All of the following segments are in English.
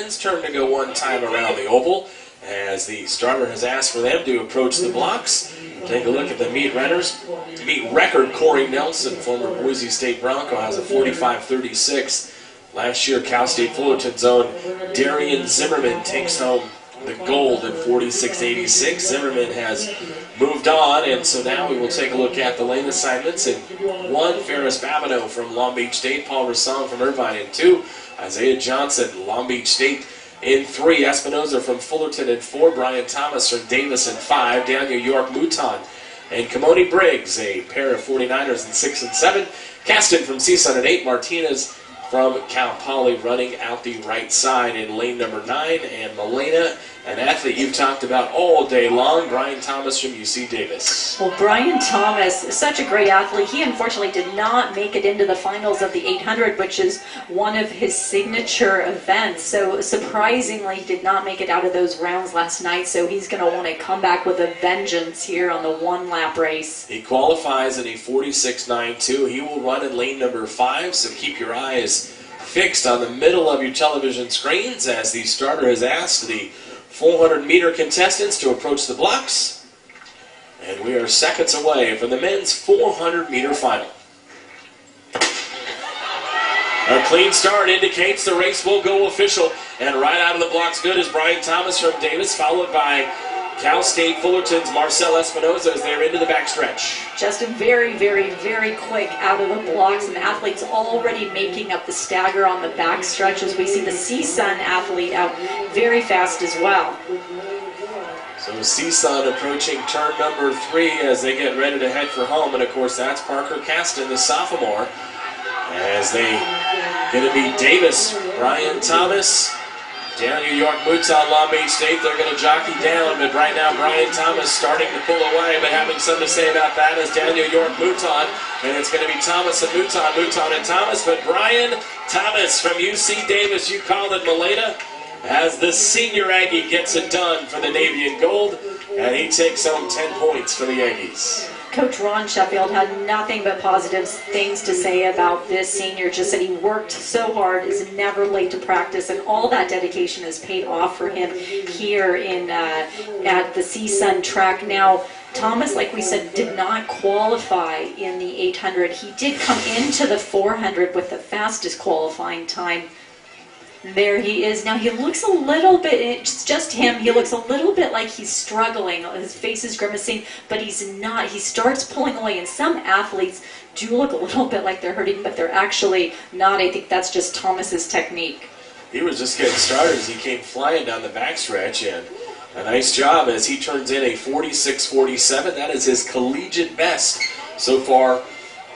men's turn to go one time around the oval, as the starter has asked for them to approach the blocks. Take a look at the meet runners. Meet record Corey Nelson, former Boise State Bronco, has a 45.36. Last year, Cal State Fullerton's own Darian Zimmerman takes home the gold at 46.86. Zimmerman has moved on, and so now we will take a look at the lane assignments. In 1, Ferris Babineau from Long Beach State, Paul Rassong from Irvine. In 2, Isaiah Johnson, Long Beach State. In 3, Espinoza from Fullerton. In 4, Brian Thomas from Davis. In 5, Daniel York Mouton and Kimoni Briggs, a pair of 49ers in 6 and 7. Caston from CSUN in 8, Martinez from Cal Poly running out the right side in lane number 9, and Milena, an athlete you've talked about all day long, Brian Thomas from UC Davis. Well, Brian Thomas, such a great athlete. He unfortunately did not make it into the finals of the 800, which is one of his signature events. So surprisingly, he did not make it out of those rounds last night. So he's going to want to come back with a vengeance here on the one-lap race. He qualifies in a 46.92. He will run in lane number 5, so keep your eyes fixed on the middle of your television screens as the starter has asked the 400-meter contestants to approach the blocks. And we are seconds away from the men's 400-meter final. A clean start indicates the race will go official. And right out of the blocks good is Brian Thomas from Davis, followed by Cal State Fullerton's Marcel Espinoza as they're into the backstretch. Just a very, very, very quick out of the blocks, and the athletes already making up the stagger on the backstretch as we see the CSUN athlete out very fast as well. So CSUN approaching turn number 3 as they get ready to head for home, and of course that's Parker Caston, the sophomore, as they going to be Davis, Brian Thomas, Daniel York Mouton, Long Beach State. They're going to jockey down, but right now Brian Thomas starting to pull away, but having something to say about that is Daniel York Mouton, and it's going to be Thomas and Mouton, Mouton and Thomas, but Brian Thomas from UC Davis, you called it, Milena, as the senior Aggie gets it done for the Navy and Gold, and he takes home 10 points for the Aggies. Coach Ron Sheffield had nothing but positive things to say about this senior, just that he worked so hard, is never late to practice, and all that dedication has paid off for him here in at the CSUN track. Now, Thomas, like we said, did not qualify in the 800. He did come into the 400 with the fastest qualifying time. There he is. Now he looks a little bit, it's just him, he looks a little bit like he's struggling. His face is grimacing, but he's not. He starts pulling away, and some athletes do look a little bit like they're hurting, but they're actually not. I think that's just Thomas's technique. He was just getting started as he came flying down the backstretch, and a nice job as he turns in a 46.47. That is his collegiate best so far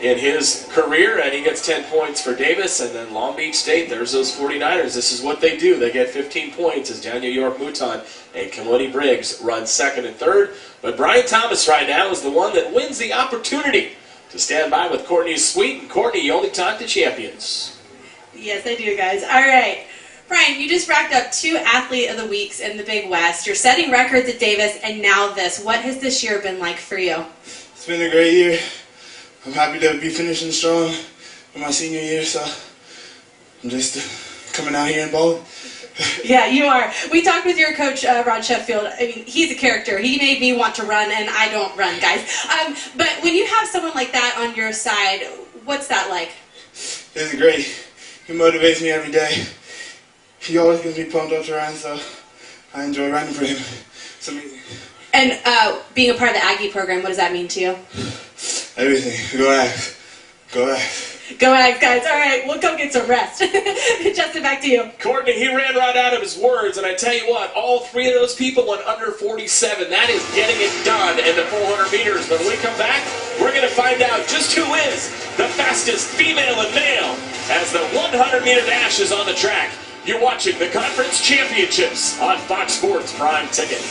in his career, and he gets 10 points for Davis. And then Long Beach State, there's those 49ers. This is what they do. They get 15 points as Daniel York Mouton and Kimoni Briggs run second and third. But Brian Thomas right now is the one that wins the opportunity to stand by with Courtney Sweet. And Courtney, you only talk to champions. Yes, I do, guys. All right. Brian, you just racked up 2 Athlete of the Weeks in the Big West. You're setting records at Davis, and now this. What has this year been like for you? It's been a great year. I'm happy to be finishing strong in my senior year, so I'm just coming out here and balling. Yeah, you are. We talked with your coach, Rod Sheffield. I mean, he's a character. He made me want to run, and I don't run, guys. But when you have someone like that on your side, what's that like? It's great. He motivates me every day. He always gets me pumped up to run, so I enjoy running for him. It's amazing. And being a part of the Aggie program, what does that mean to you? Everything. Go Ags. Go Ags. Go Ags, guys. All right, we'll go get some rest. Justin, back to you. Courtney, he ran right out of his words, and I tell you what, all 3 of those people went under 47. That is getting it done in the 400 meters. But when we come back, we're going to find out just who is the fastest female and male as the 100-meter dash is on the track. You're watching the Conference Championships on Fox Sports Prime Ticket.